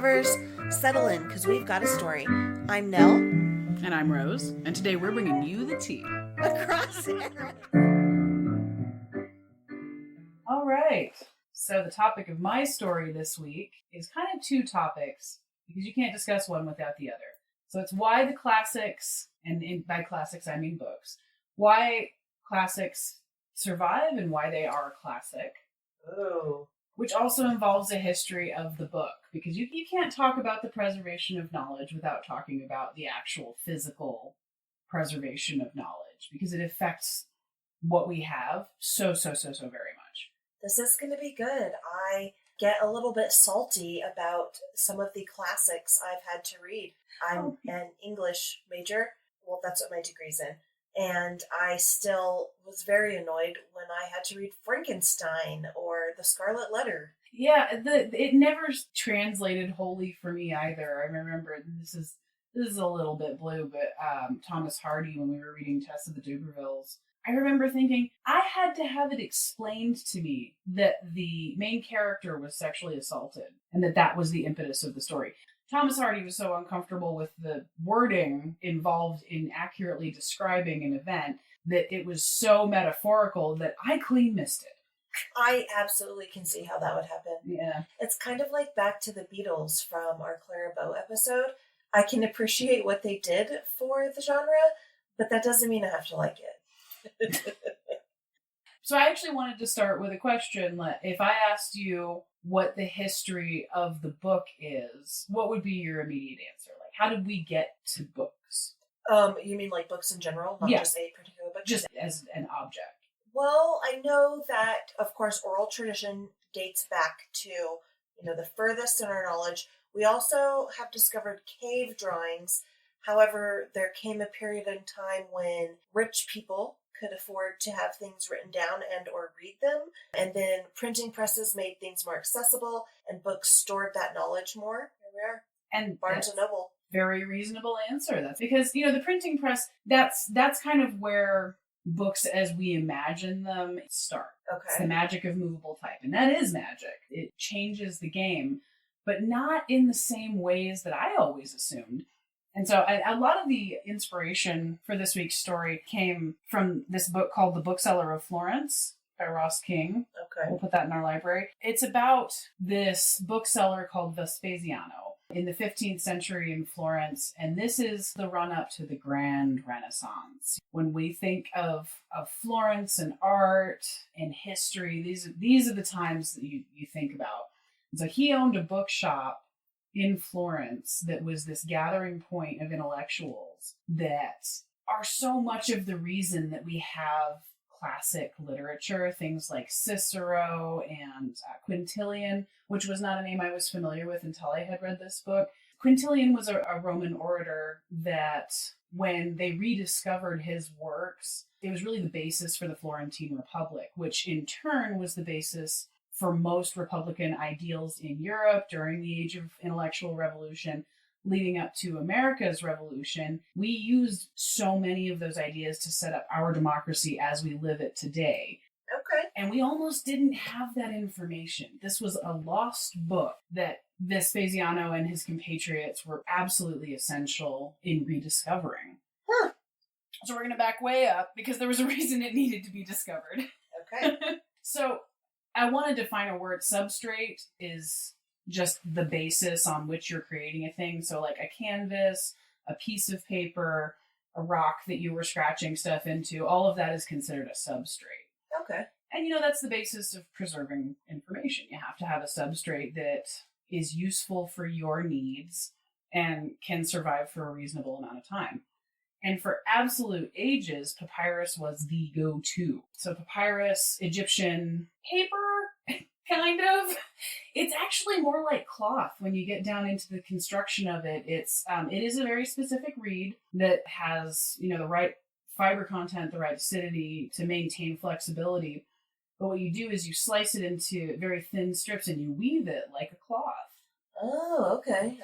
lovers, settle in because we've got a story. I'm Nell. And I'm Rose, and today we're bringing you the tea. Across it. All right. So the topic of my story this week is kind of two topics because you can't discuss one without the other. So it's why the classics, and by classics I mean books, why classics survive and why they are classic. Oh. Which also involves a history of the book, because you can't talk about the preservation of knowledge without talking about the actual physical preservation of knowledge, because it affects what we have so very much. This is going to be good. I get a little bit salty about some of the classics I've had to read. I'm an English major. Well, that's what my degree's in. And I still was very annoyed when I had to read Frankenstein or The Scarlet Letter. Yeah, it never translated wholly for me either. I remember this is a little bit blue, but Thomas Hardy, when we were reading Tess of the Dubervilles, I remember thinking I had to have it explained to me that the main character was sexually assaulted and that was the impetus of the story. Thomas Hardy was so uncomfortable with the wording involved in accurately describing an event that it was so metaphorical that I clean missed it. I absolutely can see how that would happen. Yeah. It's kind of like back to the Beatles from our Clara Bow episode. I can appreciate what they did for the genre, but that doesn't mean I have to like it. So I actually wanted to start with a question. If I asked you what the history of the book is, what would be your immediate answer? Like, how did we get to books? You mean like books in general, not just a particular book? Just as an object. Well, I know that, of course, oral tradition dates back to, the furthest in our knowledge. We also have discovered cave drawings. However, there came a period in time when rich people could afford to have things written down and or read them. And then printing presses made things more accessible and books stored that knowledge more. Here we are. And Barnes and Noble. Very reasonable answer. That's because, the printing press, that's kind of where books as we imagine them start. Okay. It's the magic of movable type. And that is magic. It changes the game, but not in the same ways that I always assumed. And so a lot of the inspiration for this week's story came from this book called The Bookseller of Florence by Ross King. Okay. We'll put that in our library. It's about this bookseller called Vespasiano in the 15th century in Florence. And this is the run-up to the Grand Renaissance. When we think of Florence and art and history, these are the times that you think about. And so he owned a bookshop in Florence that was this gathering point of intellectuals that are so much of the reason that we have classic literature, things like Cicero and Quintilian, which was not a name I was familiar with until I had read this book. Quintilian was a Roman orator that when they rediscovered his works, it was really the basis for the Florentine Republic, which in turn was the basis for most Republican ideals in Europe during the age of intellectual revolution, leading up to America's revolution. We used so many of those ideas to set up our democracy as we live it today. Okay. And we almost didn't have that information. This was a lost book that Vespasiano and his compatriots were absolutely essential in rediscovering. Huh. So we're going to back way up because there was a reason it needed to be discovered. Okay. So I want to define a word. Substrate is just the basis on which you're creating a thing. So like a canvas, a piece of paper, a rock that you were scratching stuff into, all of that is considered a substrate. Okay. And that's the basis of preserving information. You have to have a substrate that is useful for your needs and can survive for a reasonable amount of time. And for absolute ages, papyrus was the go-to. So papyrus, Egyptian paper, kind of. It's actually more like cloth when you get down into the construction of it. It is a very specific reed that has, the right fiber content, the right acidity to maintain flexibility. But what you do is you slice it into very thin strips and you weave it like a cloth. Oh, okay.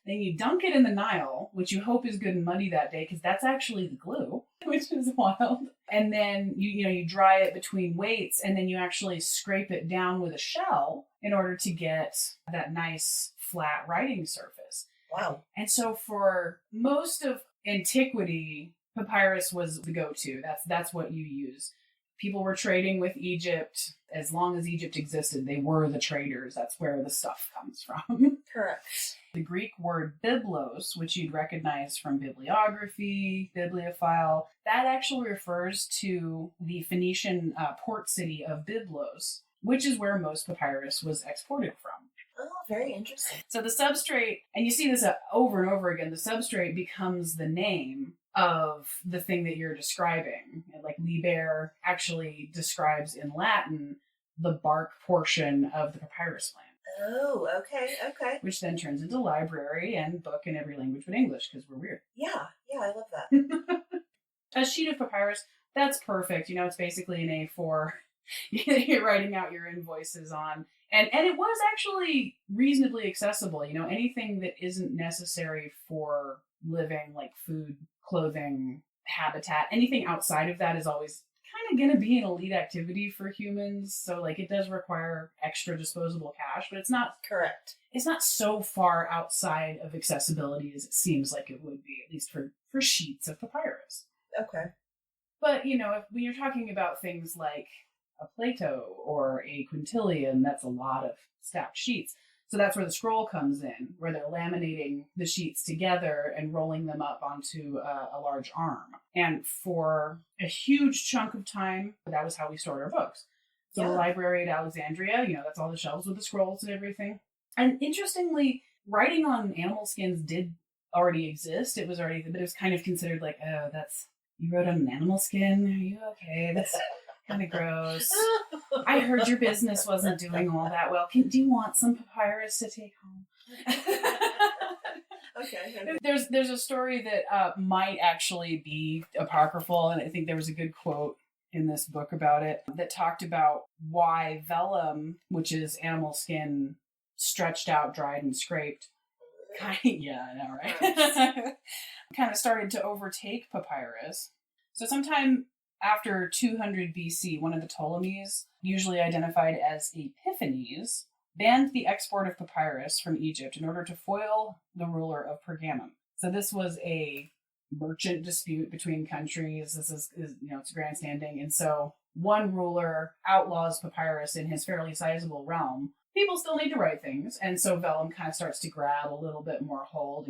Then you dunk it in the Nile, which you hope is good and muddy that day, because that's actually the glue, which is wild. And then you dry it between weights, and then you actually scrape it down with a shell in order to get that nice flat writing surface. Wow. And so for most of antiquity, papyrus was the go-to. That's what you use. People were trading with Egypt. As long as Egypt existed, they were the traders. That's where the stuff comes from. Correct. The Greek word biblos, which you'd recognize from bibliography, bibliophile, that actually refers to the Phoenician port city of Byblos, which is where most papyrus was exported from. Oh, very interesting. So the substrate, and you see this over and over again, the substrate becomes the name of the thing that you're describing. Like liber actually describes in Latin the bark portion of the papyrus plant. Oh, okay. Which then turns into library and book in every language but English, because we're weird. Yeah, I love that. A sheet of papyrus, that's perfect. It's basically an A4 you're writing out your invoices on. And it was actually reasonably accessible. Anything that isn't necessary for living, like food, clothing, habitat, anything outside of that is always kind of going to be an elite activity for humans. So it does require extra disposable cash, but it's not correct. It's not so far outside of accessibility as it seems like it would be, at least for sheets of papyrus. Okay. But, when you're talking about things like a Plato or a quintillion, that's a lot of stacked sheets. So that's where the scroll comes in, where they're laminating the sheets together and rolling them up onto a large arm. And for a huge chunk of time, that was how we stored our books. So the library at Alexandria, that's all the shelves with the scrolls and everything. And interestingly, writing on animal skins did already exist. But it was kind of considered like, oh, you wrote on an animal skin? Are you okay? That's kind of gross. I heard your business wasn't doing all that well. Do you want some papyrus to take home? Okay. There's a story that might actually be apocryphal, and I think there was a good quote in this book about it that talked about why vellum, which is animal skin stretched out, dried, and scraped, yeah, I know, right? Kind of started to overtake papyrus. So sometime after 200 BC, one of the Ptolemies, usually identified as Epiphanes, banned the export of papyrus from Egypt in order to foil the ruler of Pergamum. So this was a merchant dispute between countries. This is it's grandstanding. And so one ruler outlaws papyrus in his fairly sizable realm. People still need to write things. And so vellum kind of starts to grab a little bit more hold.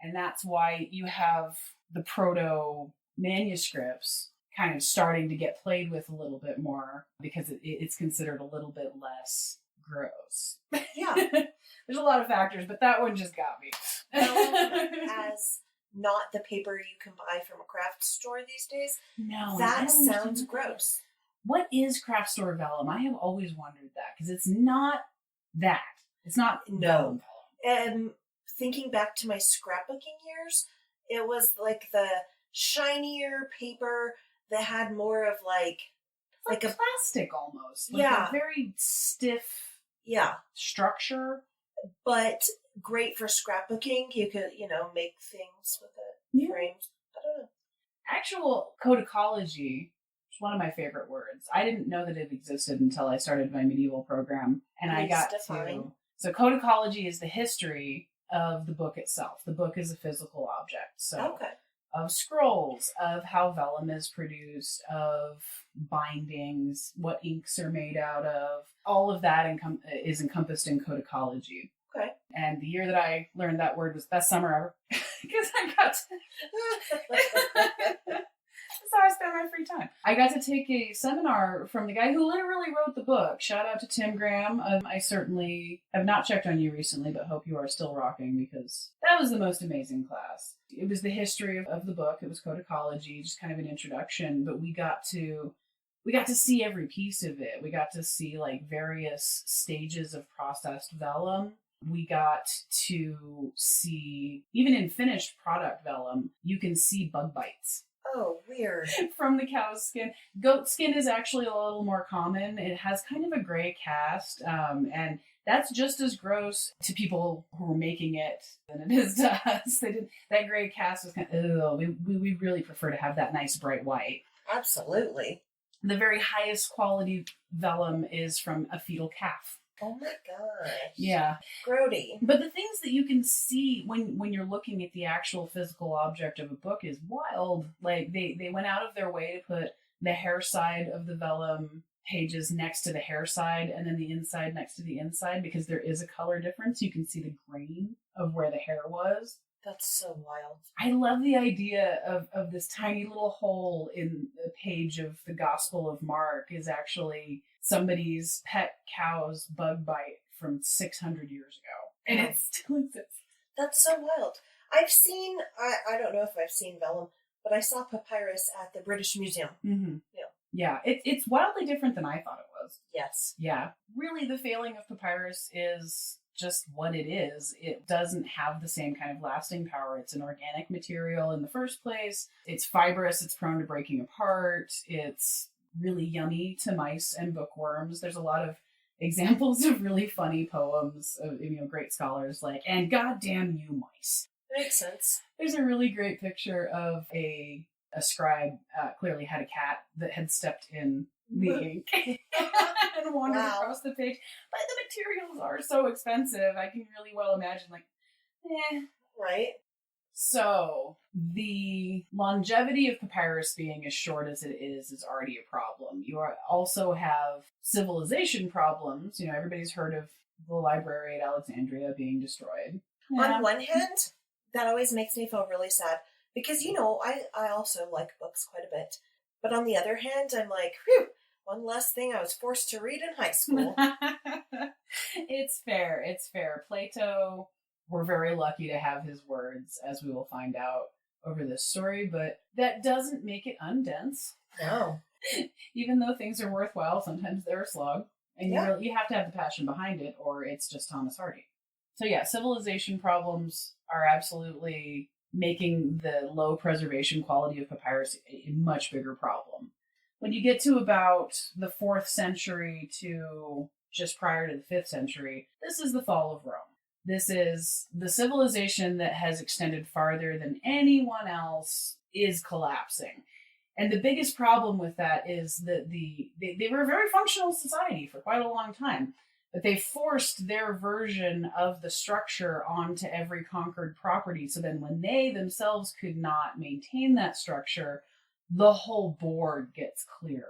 And that's why you have the proto manuscripts kind of starting to get played with a little bit more, because it's considered a little bit less gross. Yeah. There's a lot of factors, but that one just got me. As not the paper you can buy from a craft store these days. No. That sounds gross. What is craft store vellum? I have always wondered that, because it's not that. It's not vellum. And thinking back to my scrapbooking years, it was like the shinier paper that had more of like a plastic almost. A very stiff structure. But great for scrapbooking. You could, make things with it. Frames. I don't know. Actual codicology is one of my favorite words. I didn't know that it existed until I started my medieval program. And I got to... So codicology is the history of the book itself. The book is a physical object. So of scrolls, of how vellum is produced, of bindings, what inks are made out of. All of that is encompassed in codicology. Okay. And the year that I learned that word was best summer ever. Because I got to... That's how I spent my free time. I got to take a seminar from the guy who literally wrote the book. Shout out to Tim Graham. I certainly have not checked on you recently, but hope you are still rocking, because that was the most amazing class. It was the history of the book. It was codicology, just kind of an introduction, but we got to see every piece of it. We got to see various stages of processed vellum. We got to see, even in finished product vellum, you can see bug bites. Oh, weird. From the cow's skin. Goat skin is actually a little more common. It has kind of a gray cast, and that's just as gross to people who were making it than it is to us. That gray cast was kind of, we really prefer to have that nice bright white. Absolutely. The very highest quality vellum is from a fetal calf. Oh my gosh. Yeah. Grody. But the things that you can see when you're looking at the actual physical object of a book is wild. Like they went out of their way to put the hair side of the vellum pages next to the hair side and then the inside next to the inside because there is a color difference. You can see the grain of where the hair was. That's so wild. I love the idea of this tiny little hole in the page of the Gospel of Mark is actually somebody's pet cow's bug bite from 600 years ago. And it still exists. That's so wild. I've seen, I don't know if I've seen vellum, but I saw papyrus at the British Museum. Mm-hmm. Yeah. It's wildly different than I thought it was. Yes. Yeah. Really, the failing of papyrus is just what it is. It doesn't have the same kind of lasting power. It's an organic material in the first place. It's fibrous. It's prone to breaking apart. It's really yummy to mice and bookworms. There's a lot of examples of really funny poems of great scholars like, and goddamn you mice. Makes sense. There's a really great picture of a scribe clearly had a cat that had stepped in the ink and wandered across the page. But the materials are so expensive. I can really well imagine, like, Right. So the longevity of papyrus being as short as it is already a problem. You also have civilization problems. Everybody's heard of the library at Alexandria being destroyed. Yeah. On one hand, that always makes me feel really sad because, I also like books quite a bit. But on the other hand, I'm like, whew, one less thing I was forced to read in high school. It's fair. Plato, we're very lucky to have his words, as we will find out over this story, but that doesn't make it undense. No. Even though things are worthwhile, sometimes they're a slog. And you have to have the passion behind it, or it's just Thomas Hardy. So yeah, civilization problems are absolutely making the low preservation quality of papyrus a much bigger problem. When you get to about the 4th century to just prior to the 5th century, this is the fall of Rome. This is the civilization that has extended farther than anyone else is collapsing. And the biggest problem with that is that they were a very functional society for quite a long time, but they forced their version of the structure onto every conquered property. So then when they themselves could not maintain that structure, the whole board gets cleared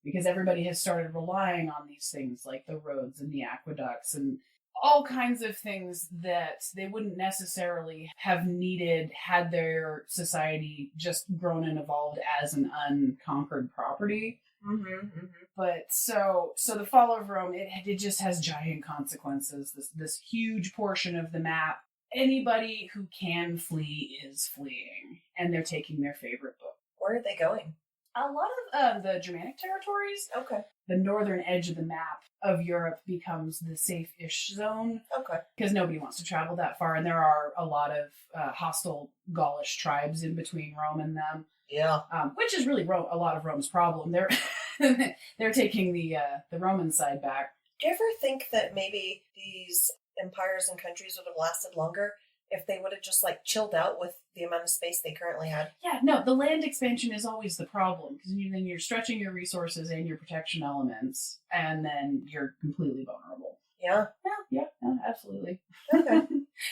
because everybody has started relying on these things like the roads and the aqueducts and all kinds of things that they wouldn't necessarily have needed had their society just grown and evolved as an unconquered property. Mm-hmm, mm-hmm. But so the fall of Rome, it just has giant consequences. This huge portion of the map, anybody who can flee is fleeing, and they're taking their favorite book. Where are they going? A lot of the Germanic territories. Okay. The northern edge of the map of Europe becomes the safe-ish zone. Okay. Because nobody wants to travel that far, and there are a lot of hostile Gaulish tribes in between Rome and them. Yeah. Which is really a lot of Rome's problem. They're taking the Roman side back. Do you ever think that maybe these empires and countries would have lasted longer if they would have just chilled out with the amount of space they currently had? Yeah, no, the land expansion is always the problem because then you're stretching your resources and your protection elements, and then you're completely vulnerable. Yeah. Yeah, absolutely. Okay.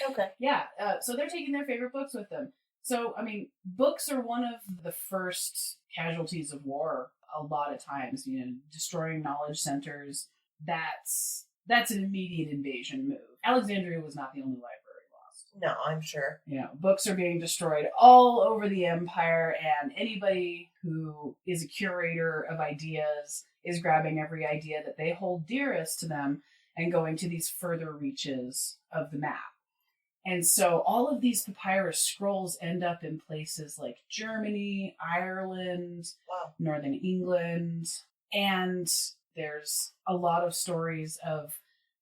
Okay. Yeah, so they're taking their favorite books with them. So, I mean, books are one of the first casualties of war a lot of times, destroying knowledge centers. That's an immediate invasion move. Alexandria was not the only library lost. No, I'm sure. Books are being destroyed all over the empire, and anybody who is a curator of ideas is grabbing every idea that they hold dearest to them and going to these further reaches of the map. And so all of these papyrus scrolls end up in places like Germany, Ireland, wow, Northern England, and there's a lot of stories of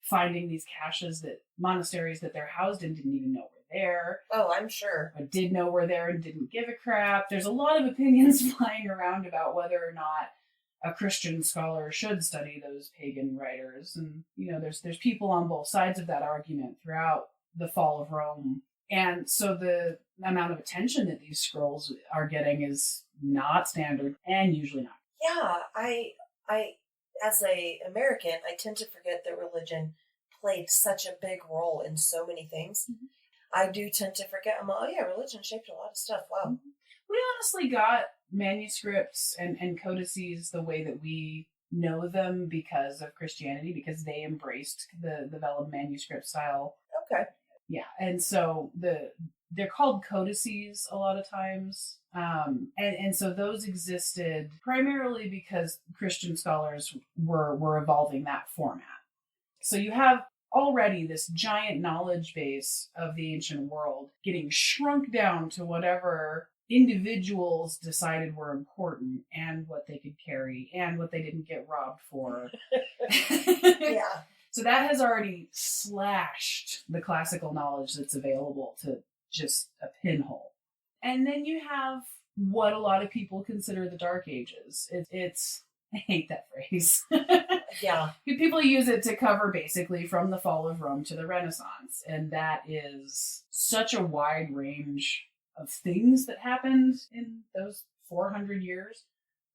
finding these caches that monasteries that they're housed in didn't even know were there. Oh, I'm sure. But did know were there and didn't give a crap. There's a lot of opinions flying around about whether or not a Christian scholar should study those pagan writers. And, there's people on both sides of that argument throughout the fall of Rome. And so the amount of attention that these scrolls are getting is not standard and usually not. Yeah, I, as a American, I tend to forget that religion played such a big role in so many things. Mhm. I do tend to forget. I'm like, oh yeah, religion shaped a lot of stuff. Wow. Mhm. We honestly got manuscripts and codices the way that we know them because of Christianity, because they embraced the vellum manuscript style. Okay. Yeah, and so they're called codices a lot of times, and so those existed primarily because Christian scholars were evolving that format. So you have already this giant knowledge base of the ancient world getting shrunk down to whatever individuals decided were important and what they could carry and what they didn't get robbed for. Yeah. So that has already slashed the classical knowledge that's available to just a pinhole. And then you have what a lot of people consider the Dark Ages. It's I hate that phrase. Yeah. People use it to cover basically from the fall of Rome to the Renaissance. And that is such a wide range of things that happened in those 400 years.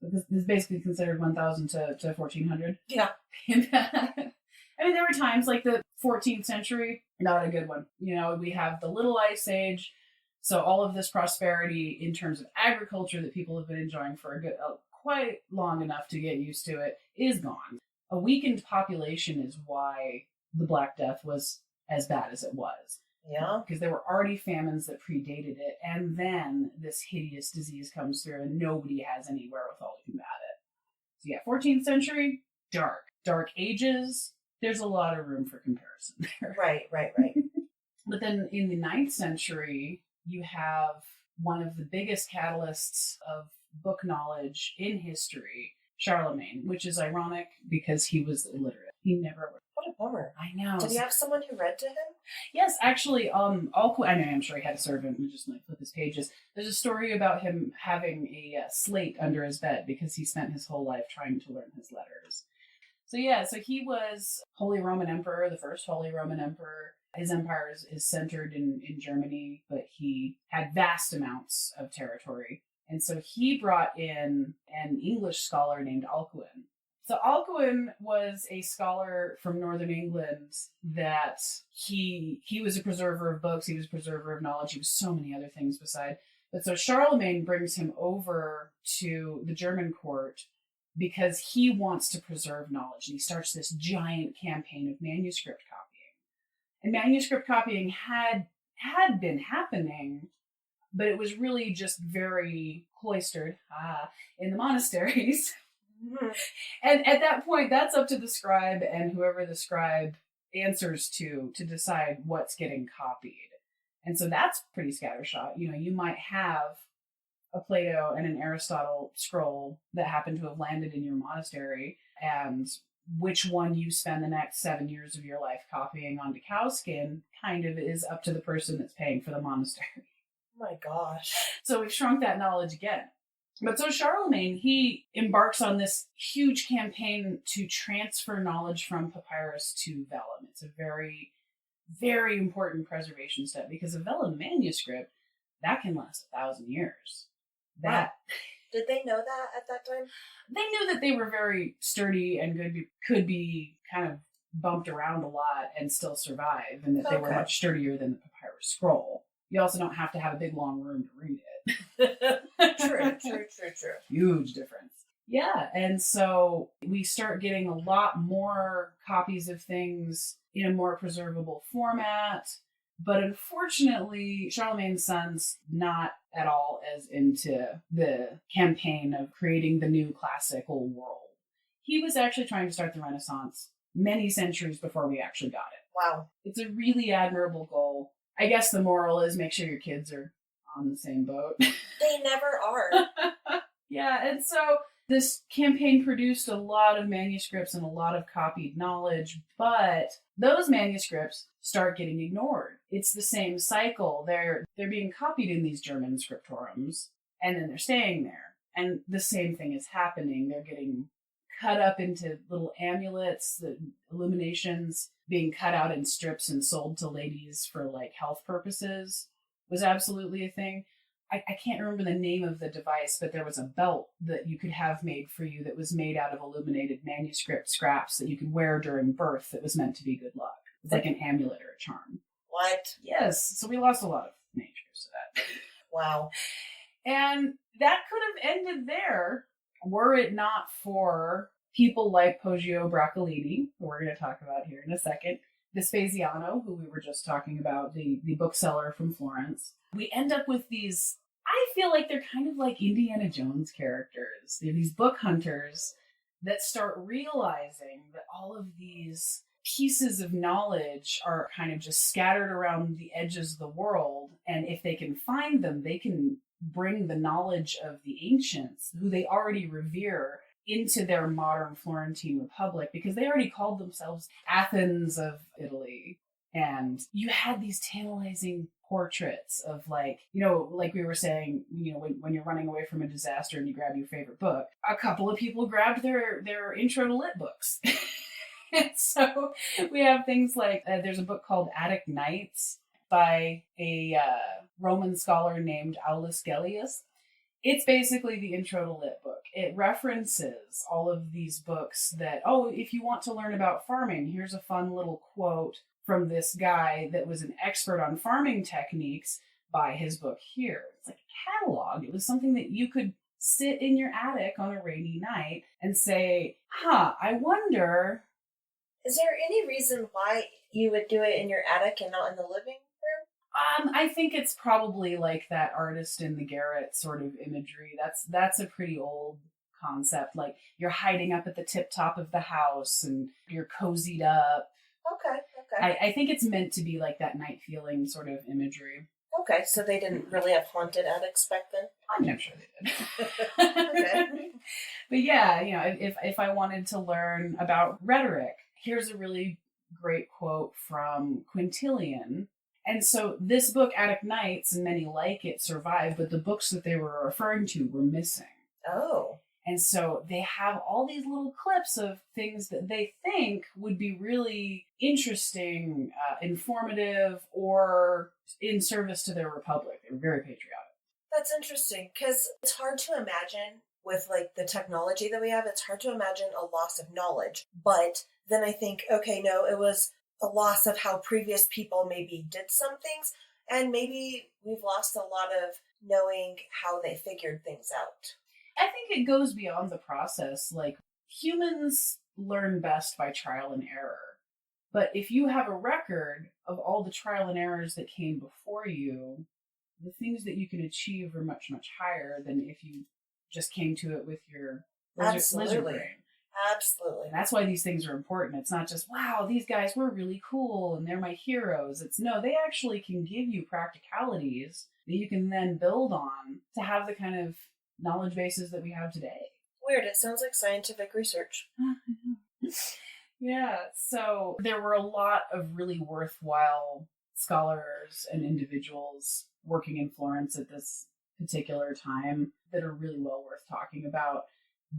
This is basically considered 1000 to 1400. Yeah. I mean, there were times like the 14th century, not a good one. You know, we have the Little Ice Age. So all of this prosperity in terms of agriculture that people have been enjoying for quite long enough to get used to it is gone. A weakened population is why the Black Death was as bad as it was. Yeah. Because there were already famines that predated it, and then this hideous disease comes through and nobody has any wherewithal to combat it. So yeah, 14th century, Dark Ages, there's a lot of room for comparison there. Right. But then in the 9th century, you have one of the biggest catalysts of book knowledge in history, Charlemagne, which is ironic because he was illiterate. He never learned. What a bummer. I know. Did he have someone who read to him? Yes, actually, I mean, I'm sure he had a servant and just like flip his pages. There's a story about him having a slate under his bed because he spent his whole life trying to learn his letters. So yeah, so he was Holy Roman Emperor, the first Holy Roman Emperor. His empire is centered in Germany, but he had vast amounts of territory. And so he brought in an English scholar named Alcuin. So Alcuin was a scholar from northern England that he was a preserver of books, he was a preserver of knowledge, he was so many other things beside. But so Charlemagne brings him over to the German court because he wants to preserve knowledge. And he starts this giant campaign of manuscript copying. And manuscript copying had been happening, but it was really just very cloistered in the monasteries. Mm-hmm. And at that point, that's up to the scribe and whoever the scribe answers to decide what's getting copied. And so that's pretty scattershot. You know, you might have a Plato and an Aristotle scroll that happen to have landed in your monastery, and which one you spend the next 7 years of your life copying onto cowskin kind of is up to the person that's paying for the monastery. Oh my gosh. So we've shrunk that knowledge again. But so Charlemagne, he embarks on this huge campaign to transfer knowledge from papyrus to vellum. It's a very, very important preservation step because a vellum manuscript, that can last 1,000 years. Wow. Did they know that at that time? They knew that they were very sturdy and could be kind of bumped around a lot and still survive, and that they were much sturdier than the papyrus scroll. You also don't have to have a big long room to read it. True. Huge difference. Yeah, and so we start getting a lot more copies of things in a more preservable format. But unfortunately, Charlemagne's son's not at all as into the campaign of creating the new classical world. He was actually trying to start the Renaissance many centuries before we actually got it. Wow. It's a really admirable goal. I guess the moral is make sure your kids are on the same boat. They never are. Yeah, and so this campaign produced a lot of manuscripts and a lot of copied knowledge, but those manuscripts start getting ignored. It's the same cycle. They're being copied in these German scriptoriums, and then they're staying there. And the same thing is happening. They're getting cut up into little amulets, the illuminations being cut out in strips and sold to ladies for like health purposes was absolutely a thing. I can't remember the name of the device, but there was a belt that you could have made for you that was made out of illuminated manuscript scraps that you could wear during birth that was meant to be good luck. It's like an amulet or a charm. What? Yes. So we lost a lot of manuscripts to that. Wow. And that could have ended there were it not for people like Poggio Braccolini, who we're going to talk about here in a second, Vespasiano, who we were just talking about, the bookseller from Florence. We end up with these, I feel like they're kind of like Indiana Jones characters. They're these book hunters that start realizing that all of these pieces of knowledge are kind of just scattered around the edges of the world. And if they can find them, they can bring the knowledge of the ancients, who they already revere, into their modern Florentine Republic, because they already called themselves Athens of Italy. And you had these tantalizing portraits of, like, like we were saying, when you're running away from a disaster and you grab your favorite book, a couple of people grabbed their intro to lit books. And so we have things like, there's a book called Attic Nights by a Roman scholar named Aulus Gellius. It's basically the intro to lit book. It references all of these books that, if you want to learn about farming, here's a fun little quote from this guy that was an expert on farming techniques by his book here. It's like a catalog. It was something that you could sit in your attic on a rainy night and say, I wonder. Is there any reason why you would do it in your attic and not in the living room? I think it's probably like that artist in the garret sort of imagery. That's a pretty old concept. Like, you're hiding up at the tip top of the house and you're cozied up. Okay. I think it's meant to be like that night feeling sort of imagery. Okay, so they didn't really have haunted attics back then? I'm not sure they did. Okay. But yeah, if I wanted to learn about rhetoric, here's a really great quote from Quintilian. And so this book, Attic Nights, and many like it, survived, but the books that they were referring to were missing. Oh. And so they have all these little clips of things that they think would be really interesting, informative, or in service to their republic. They were very patriotic. That's interesting, because it's hard to imagine with, like, the technology that we have, it's hard to imagine a loss of knowledge. But then I think, okay, no, it was a loss of how previous people maybe did some things, and maybe we've lost a lot of knowing how they figured things out. I think it goes beyond the process. Like, humans learn best by trial and error. But if you have a record of all the trial and errors that came before you, the things that you can achieve are much, much higher than if you just came to it with your lizard brain. Absolutely. And that's why these things are important. It's not just, wow, these guys were really cool and they're my heroes. It's no, they actually can give you practicalities that you can then build on to have the kind of knowledge bases that we have today. Weird. It sounds like scientific research. Yeah. So there were a lot of really worthwhile scholars and individuals working in Florence at this particular time that are really well worth talking about.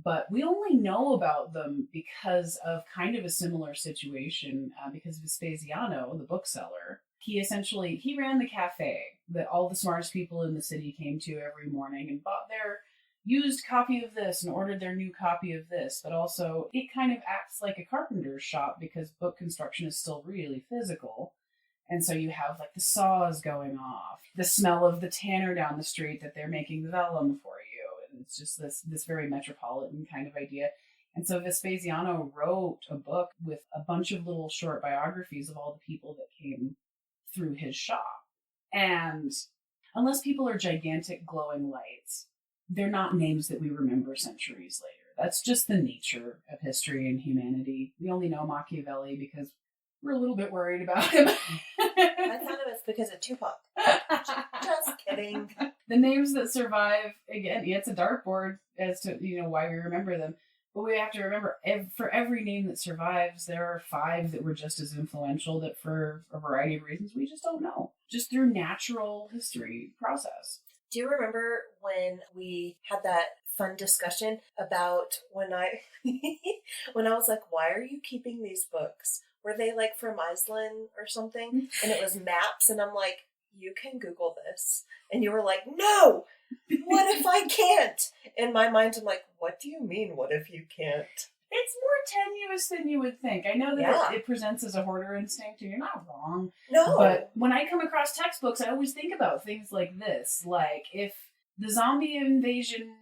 But we only know about them because of kind of a similar situation, because Vespasiano, the bookseller, he ran the cafe that all the smartest people in the city came to every morning and bought their used copy of this and ordered their new copy of this. But also it kind of acts like a carpenter's shop because book construction is still really physical. And so you have like the saws going off, the smell of the tanner down the street that they're making vellum for you. And it's just this very metropolitan kind of idea. And so Vespasiano wrote a book with a bunch of little short biographies of all the people that came through his shop. And unless people are gigantic glowing lights, they're not names that we remember centuries later. That's just the nature of history and humanity. We only know Machiavelli because we're a little bit worried about him. I thought it was because of Tupac. Just kidding. The names that survive, again, it's a dartboard as to why we remember them. But we have to remember, for every name that survives, there are 5 that were just as influential that for a variety of reasons we just don't know. Just through natural history process. Do you remember when we had that fun discussion about when I was like, why are you keeping these books? Were they like from Iceland or something? And it was maps, and I'm like, you can Google this. And you were like, no, what if I can't? In my mind, I'm like, what do you mean, what if you can't? It's more tenuous than you would think. I know that it presents as a hoarder instinct, and you're not wrong. No. But when I come across textbooks, I always think about things like this. Like, if the zombie invasion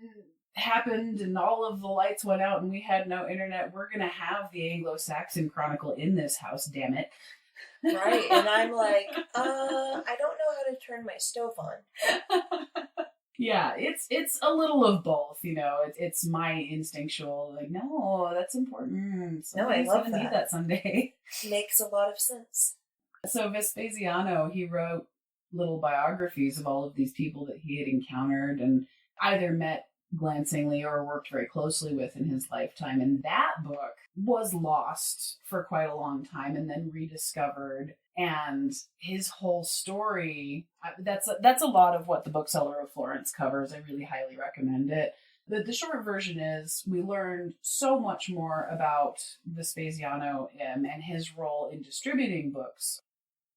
happened and all of the lights went out and we had no internet, we're going to have the Anglo-Saxon Chronicle in this house, damn it. Right. And I'm like, I don't know how to turn my stove on. Yeah, it's a little of both, you know. It's my instinctual, like, no, that's important. Somebody's I love gonna need that someday. Makes a lot of sense. So Vespasiano, he wrote little biographies of all of these people that he had encountered and either met glancingly or worked very closely with in his lifetime. And that book was lost for quite a long time and then rediscovered. And his whole story, that's a lot of what the Bookseller of Florence covers. I really highly recommend it. The short version is we learned so much more about Vespasiano and his role in distributing books.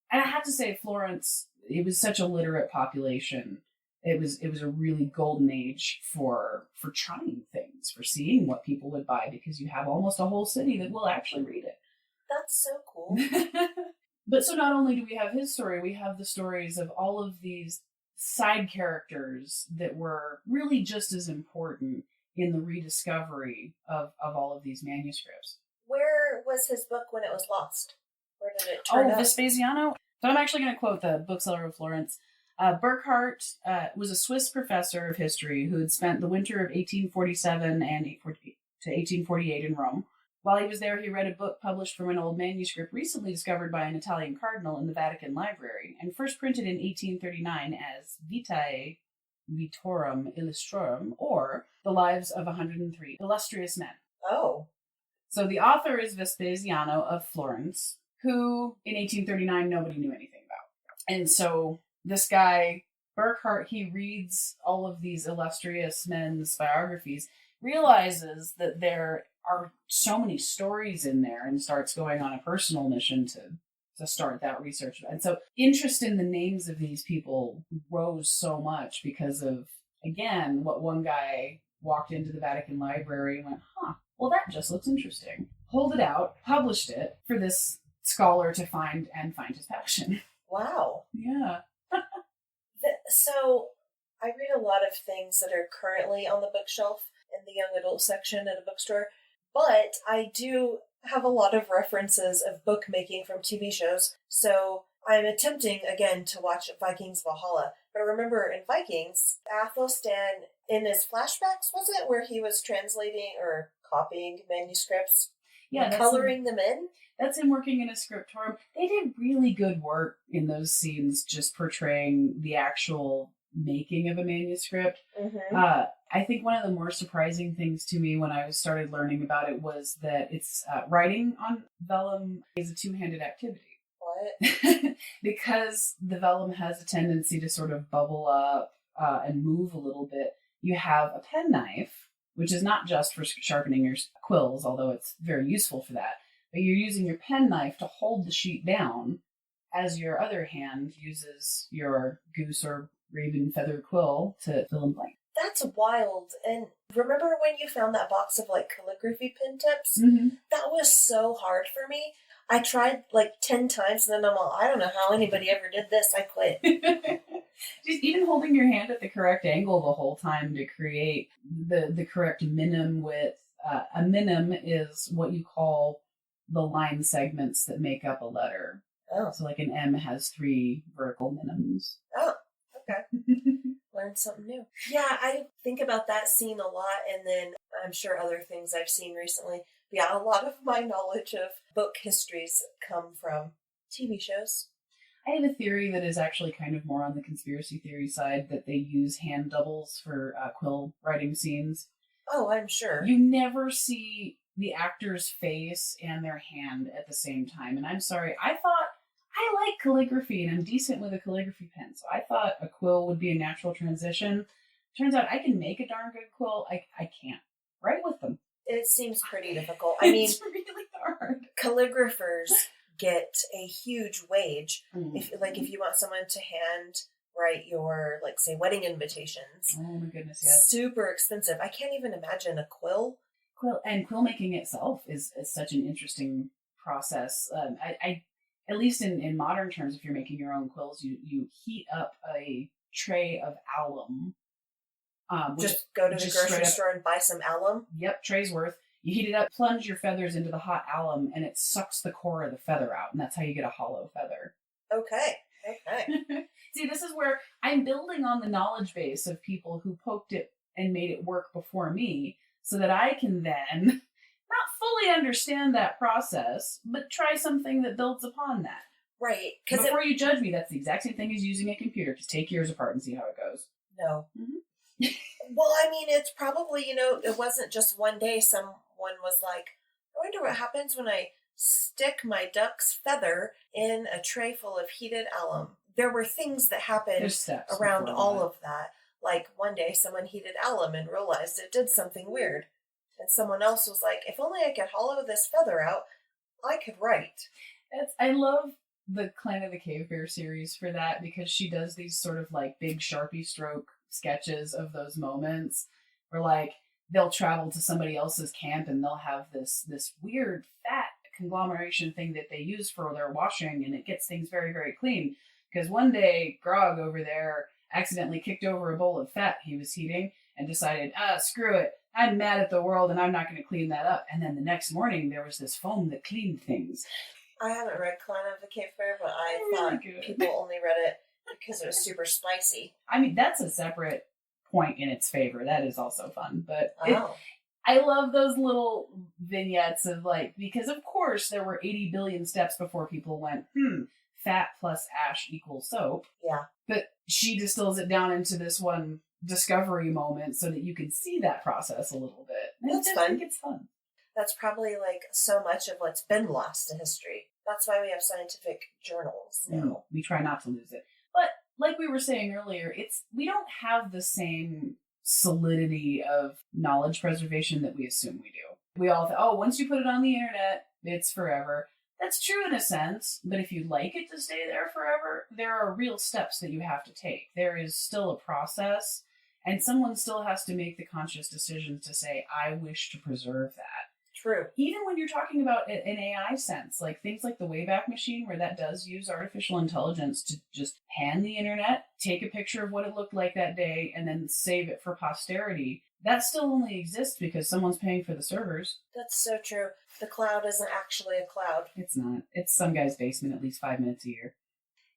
And I have to say, Florence, it was such a literate population. It was a really golden age for trying things, for seeing what people would buy, because you have almost a whole city that will actually read it. That's so cool. But so not only do we have his story, we have the stories of all of these side characters that were really just as important in the rediscovery of all of these manuscripts. Where was his book when it was lost? Where did it turn up? Vespasiano? So I'm actually going to quote the Bookseller of Florence. Burckhardt was a Swiss professor of history who had spent the winter of 1847 and 1848 in Rome. While he was there, he read a book published from an old manuscript recently discovered by an Italian cardinal in the Vatican Library, and first printed in 1839 as Vitae Vittorum Illustrorum, or The Lives of 103 Illustrious Men. Oh. So the author is Vespasiano of Florence, who in 1839 nobody knew anything about. And so this guy, Burckhardt, he reads all of these illustrious men's biographies, realizes that there are so many stories in there, and starts going on a personal mission to start that research. And so interest in the names of these people rose so much because of, again, what one guy walked into the Vatican Library and went, well, that just looks interesting. Pulled it out, published it for this scholar to find his passion. Wow. Yeah. So I read a lot of things that are currently on the bookshelf in the young adult section at a bookstore, but I do have a lot of references of bookmaking from TV shows. So I'm attempting again to watch Vikings Valhalla. But remember, in Vikings, Athelstan, in his flashbacks, was it, where he was translating or copying manuscripts? Yeah, and coloring them in? That's him working in a scriptorium. They did really good work in those scenes, just portraying the actual making of a manuscript. Mm-hmm. I think one of the more surprising things to me when I started learning about it was that it's writing on vellum is a two-handed activity. What? Because the vellum has a tendency to sort of bubble up and move a little bit. You have a penknife, which is not just for sharpening your quills, although it's very useful for that. But you're using your penknife to hold the sheet down, as your other hand uses your goose or raven feather quill to fill in blank. That's wild. And remember when you found that box of like calligraphy pen tips? Mm-hmm. That was so hard for me. I tried like 10 times and then I'm all, I don't know how anybody ever did this. I quit. Just even holding your hand at the correct angle the whole time to create the correct minim width. A minim is what you call the line segments that make up a letter. Oh. So like an M has 3 vertical minims. Oh, okay. Learned something new. Yeah, I think about that scene a lot, and then I'm sure other things I've seen recently. Yeah, a lot of my knowledge of book histories come from TV shows. I have a theory that is actually kind of more on the conspiracy theory side, that they use hand doubles for quill writing scenes. Oh, I'm sure. You never see the actor's face and their hand at the same time. And I'm sorry, I thought I like calligraphy and I'm decent with a calligraphy pen. So I thought a quill would be a natural transition. Turns out I can make a darn good quill. I can't write with them. It seems pretty difficult. I mean, it's really hard. Calligraphers get a huge wage. Mm. If you want someone to hand write your, like, say, wedding invitations. Oh my goodness, yes. Super expensive. I can't even imagine a quill. Quill making itself is such an interesting process. I at least in modern terms, if you're making your own quills, you heat up a tray of alum. Just go to the grocery store and buy some alum. Yep, tray's worth. You heat it up, plunge your feathers into the hot alum, and it sucks the core of the feather out, and that's how you get a hollow feather. Okay. See, this is where I'm building on the knowledge base of people who poked it and made it work before me, so that I can then not fully understand that process, but try something that builds upon that. Right. Before you judge me, that's the exact same thing as using a computer. Just take yours apart and see how it goes. No. Mm-hmm. Well, I mean, it's probably, it wasn't just one day someone was like, I wonder what happens when I stick my duck's feather in a tray full of heated alum. There were things that happened around all of that. Like, one day someone heated alum and realized it did something weird. And someone else was like, if only I could hollow this feather out, I could write. I love the Clan of the Cave Bear series for that, because she does these sort of like big Sharpie stroke sketches of those moments where, like, they'll travel to somebody else's camp and they'll have this weird fat conglomeration thing that they use for their washing, and it gets things very, very clean. Because one day Grog over there accidentally kicked over a bowl of fat he was heating and decided, screw it, I'm mad at the world and I'm not going to clean that up. And then the next morning there was this foam that cleaned things. I haven't read Clan of the Cave Bear, but I thought people only read it because it was super spicy. I mean, that's a separate point in its favor. That is also fun. But oh. I love those little vignettes of, like, because of course there were 80 billion steps before people went, fat plus ash equals soap. Yeah. But she distills it down into this one discovery moment so that you can see that process a little bit. And That's fun. I think it's fun. That's probably like so much of what's been lost to history. That's why we have scientific journals now. We try not to lose it. But like we were saying earlier, we don't have the same solidity of knowledge preservation that we assume we do. We all think, once you put it on the internet, it's forever. That's true in a sense, but if you'd like it to stay there forever, there are real steps that you have to take. There is still a process, and someone still has to make the conscious decision to say, I wish to preserve that. True. Even when you're talking about an AI sense, like things like the Wayback Machine, where that does use artificial intelligence to just pan the internet, take a picture of what it looked like that day, and then save it for posterity. That still only exists because someone's paying for the servers. That's so true. The cloud isn't actually a cloud. It's not. It's some guy's basement at least 5 minutes a year.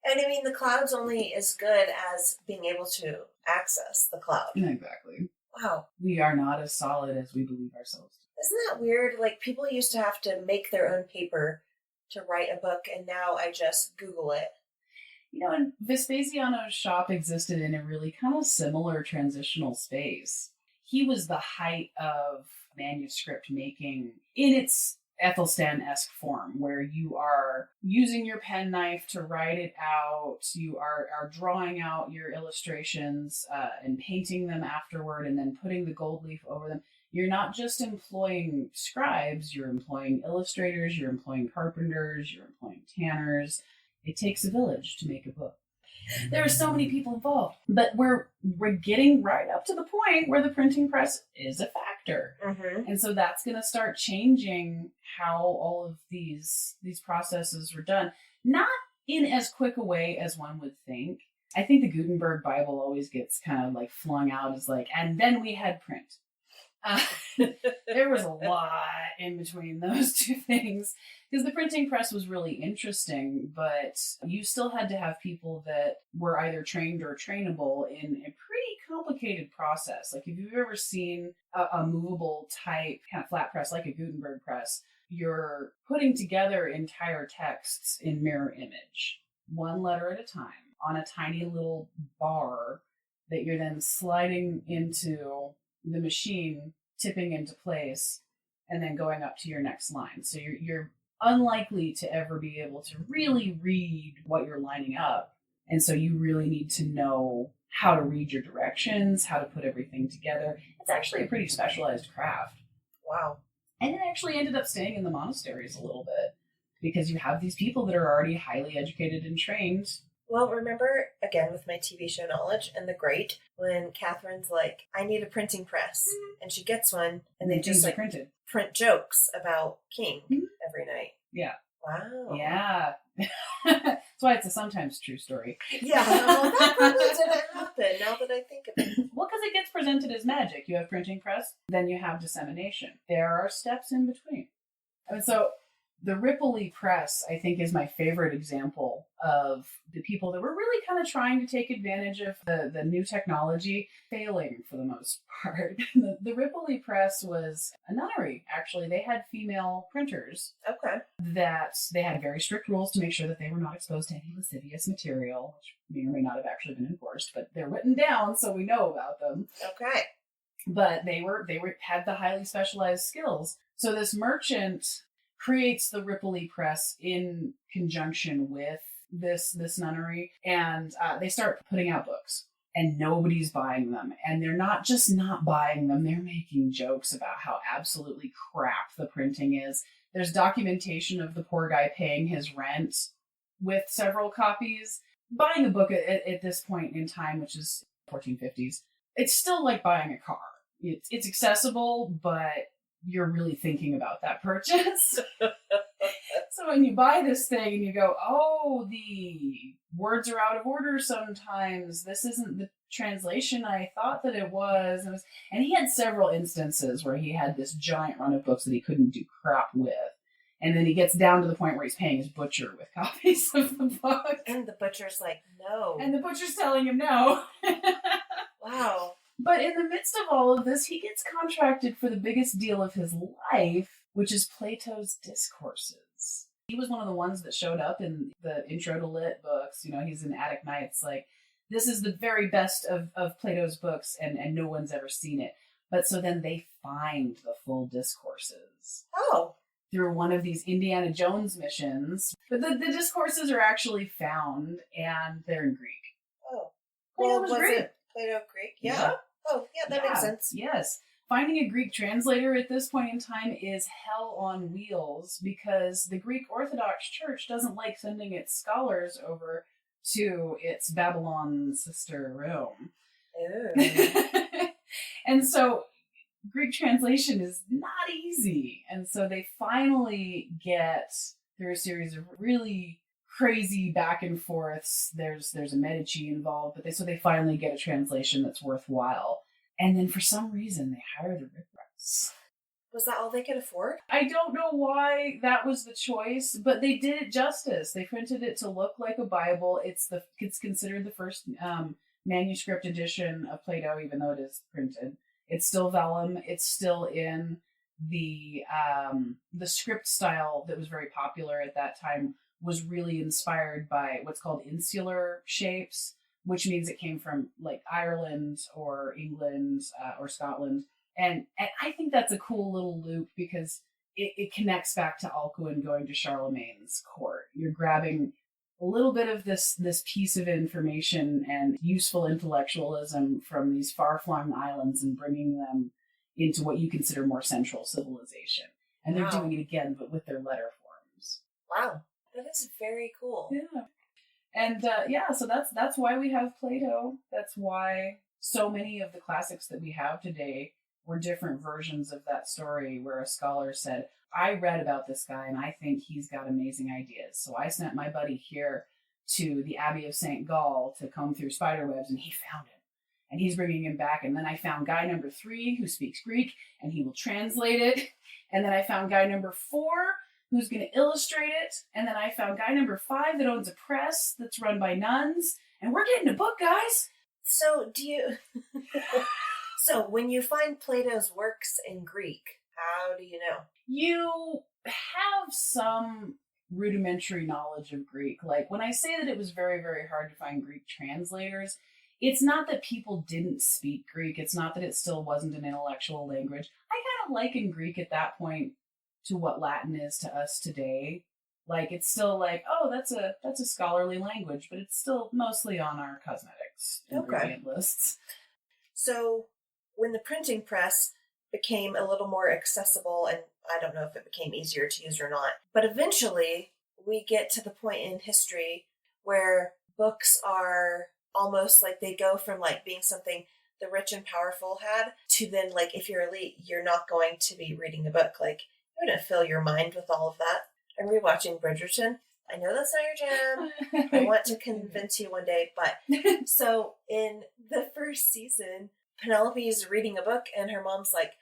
And I mean, the cloud's only as good as being able to access the cloud. Exactly. Wow. We are not as solid as we believe ourselves. Isn't that weird? Like, people used to have to make their own paper to write a book, and now I just Google it. And Vespasiano's shop existed in a really kind of similar transitional space. He was the height of manuscript making in its Ethelstan-esque form, where you are using your penknife to write it out, you are drawing out your illustrations and painting them afterward, and then putting the gold leaf over them. You're not just employing scribes, you're employing illustrators, you're employing carpenters, you're employing tanners. It takes a village to make a book. There are so many people involved, but we're getting right up to the point where the printing press is a factor. Mm-hmm. And so that's going to start changing how all of these processes were done. Not in as quick a way as one would think. I think the Gutenberg Bible always gets kind of like flung out as like, and then we had print. There was a lot in between those two things, because the printing press was really interesting, but you still had to have people that were either trained or trainable in a pretty complicated process. Like, if you've ever seen a movable type kind of flat press like a Gutenberg press, you're putting together entire texts in mirror image, one letter at a time, on a tiny little bar that you're then sliding into the machine, tipping into place, and then going up to your next line. So you're unlikely to ever be able to really read what you're lining up. And so you really need to know how to read your directions, how to put everything together. It's actually a pretty specialized craft. Wow. And it actually ended up staying in the monasteries a little bit. because you have these people that are already highly educated and trained. Well, remember, again, with my TV show knowledge and The Great, when Catherine's like, I need a printing press, and she gets one, and they just like printed. print jokes about King every night. Yeah. Wow. Yeah. That's why it's a sometimes true story. Yeah, well, that probably didn't happen now that I think of it. Well, because it gets presented as magic. You have printing press, then you have dissemination. There are steps in between. And so the Ripley press, I think, is my favorite example of the people that were really kind of trying to take advantage of the new technology, failing for the most part. The Ripley press was a nunnery, actually. They had female printers. Okay. That they had very strict rules to make sure that they were not exposed to any lascivious material, which may or may not have actually been enforced, but they're written down, so we know about them. Okay. But they had the highly specialized skills. So this merchant creates the Ripley press in conjunction with this nunnery, and they start putting out books, and nobody's buying them. And they're not just not buying them, they're making jokes about how absolutely crap the printing is. There's documentation of the poor guy paying his rent with several copies. Buying a book at this point in time, which is 1450s, it's still like buying a car. It's accessible, but you're really thinking about that purchase. So when you buy this thing and you go, oh, the words are out of order sometimes. This isn't the translation I thought that it was. And he had several instances where he had this giant run of books that he couldn't do crap with. And then he gets down to the point where he's paying his butcher with copies of the book. And the butcher's like, no. And the butcher's telling him no. Wow. But in the midst of all of this, he gets contracted for the biggest deal of his life, which is Plato's Discourses. He was one of the ones that showed up in the Intro to Lit books. You know, he's in Attic Nights. Like, this is the very best of Plato's books, and no one's ever seen it. But so then they find the full Discourses. Oh. Through one of these Indiana Jones missions. But the Discourses are actually found, and they're in Greek. Oh. Well, was Greek. it Plato Greek? Yeah. Oh, yeah, that makes sense. Yes. Finding a Greek translator at this point in time is hell on wheels, because the Greek Orthodox Church doesn't like sending its scholars over to its Babylon sister Rome. Ew. And so Greek translation is not easy. And so they finally get, through a series of really crazy back and forths, there's a Medici involved, but they finally get a translation that's worthwhile. And then for some reason they hire the riprats. Was that all they could afford? I don't know why that was the choice, but they did it justice. They printed it to look like a Bible. It's considered the first manuscript edition of Plato, even though it is printed. It's still vellum. It's still in the script style that was very popular at that time. Was really inspired by what's called insular shapes, which means it came from like Ireland or England or Scotland. And I think that's a cool little loop, because it connects back to Alcuin going to Charlemagne's court. You're grabbing a little bit of this piece of information and useful intellectualism from these far-flung islands and bringing them into what you consider more central civilization. And they're doing it again, but with their letter forms. Wow. That is very cool. Yeah. And so that's why we have Plato. That's why so many of the classics that we have today were different versions of that story, where a scholar said, I read about this guy and I think he's got amazing ideas. So I sent my buddy here to the Abbey of St. Gall to comb through spiderwebs, and he found him. And he's bringing him back. And then I found guy number 3 who speaks Greek, and he will translate it. And then I found guy number 4 who's going to illustrate it. And then I found guy number 5 that owns a press that's run by nuns. And we're getting a book, guys. So So when you find Plato's works in Greek, how do you know? You have some rudimentary knowledge of Greek. Like, when I say that it was very, very hard to find Greek translators, it's not that people didn't speak Greek. It's not that it still wasn't an intellectual language. I kind of liken Greek at that point to what Latin is to us today. Like, it's still like, oh, that's a scholarly language, but it's still mostly on our cosmetics ingredient lists. So when the printing press became a little more accessible, and I don't know if it became easier to use or not. But eventually, we get to the point in history where books are almost like they go from like being something the rich and powerful had to then like if you're elite, you're not going to be reading a book. Like you're going to fill your mind with all of that. I'm rewatching Bridgerton. I know that's not your jam. I want to convince you one day, but so in the first season, Penelope is reading a book and her mom's like,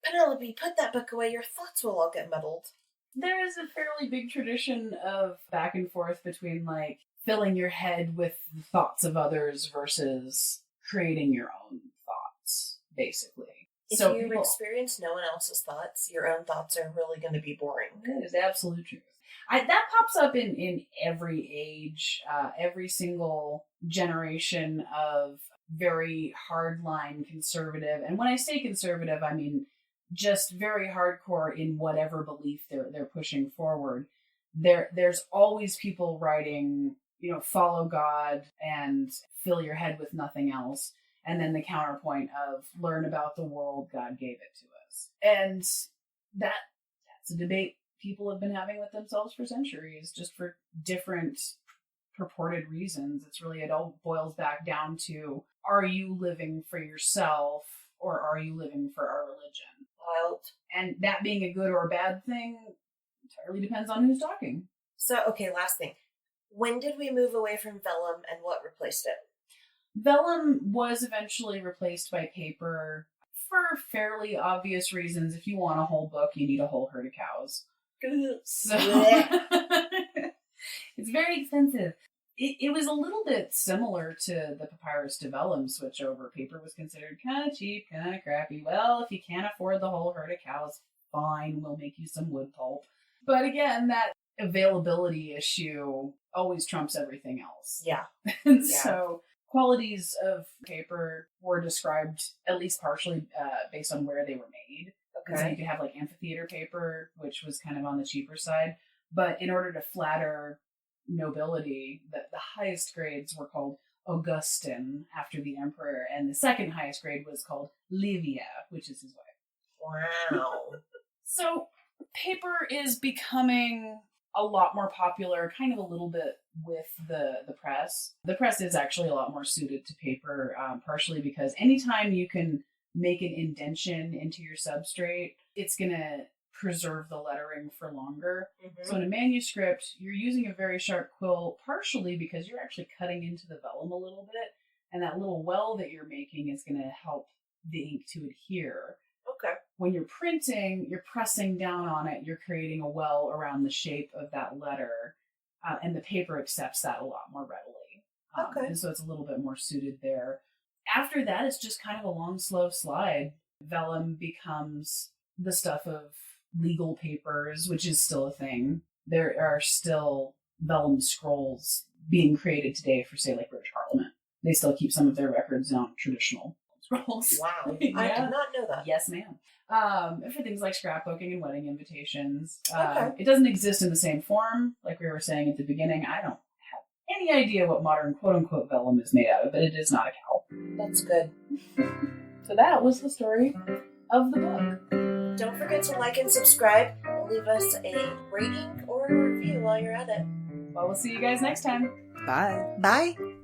Penelope, put that book away. Your thoughts will all get muddled. There is a fairly big tradition of back and forth between like filling your head with the thoughts of others versus creating your own thoughts, basically. If you experience no one else's thoughts, your own thoughts are really going to be boring. That is absolute truth. That pops up in every age, every single generation of very hardline conservative. And when I say conservative, I mean just very hardcore in whatever belief they're pushing forward. There's always people writing, follow God and fill your head with nothing else. And then the counterpoint of learn about the world, God gave it to us. And that's a debate people have been having with themselves for centuries, just for different purported reasons. It all boils back down to, are you living for yourself or are you living for our religion? Wild. And that being a good or a bad thing entirely depends on who's talking. So, okay, last thing. When did we move away from vellum and what replaced it? Vellum was eventually replaced by paper for fairly obvious reasons. If you want a whole book, you need a whole herd of cows. So it's very expensive. It was a little bit similar to the papyrus to vellum switchover. Paper was considered kind of cheap, kind of crappy. Well, if you can't afford the whole herd of cows, fine, we'll make you some wood pulp. But again, that availability issue always trumps everything else. Yeah. And so qualities of paper were described at least partially based on where they were made. Because you could have like amphitheater paper, which was kind of on the cheaper side. But in order to flatter nobility, the highest grades were called Augustin, after the emperor. And the second highest grade was called Livia, which is his wife. Wow. So paper is becoming a lot more popular, kind of a little bit with the press. The press is actually a lot more suited to paper, partially because anytime you can make an indention into your substrate, it's going to preserve the lettering for longer. Mm-hmm. So in a manuscript, you're using a very sharp quill, partially because you're actually cutting into the vellum a little bit, and that little well that you're making is going to help the ink to adhere. Okay. When you're printing, you're pressing down on it, you're creating a well around the shape of that letter, and the paper accepts that a lot more readily. Okay. And so it's a little bit more suited there. After that, it's just kind of a long, slow slide. Vellum becomes the stuff of legal papers, which is still a thing. There are still vellum scrolls being created today for, say, like British Parliament. They still keep some of their records on traditional scrolls. Wow. Yeah. I did not know that. Yes, ma'am. For things like scrapbooking and wedding invitations. Okay. It doesn't exist in the same form, like we were saying at the beginning. I don't have any idea what modern quote-unquote vellum is made out of, but it is not a cow. That's good. So that was the story of the book. Don't forget to like and subscribe and leave us a rating or a review while you're at it. Well, we'll see you guys next time. Bye. Bye.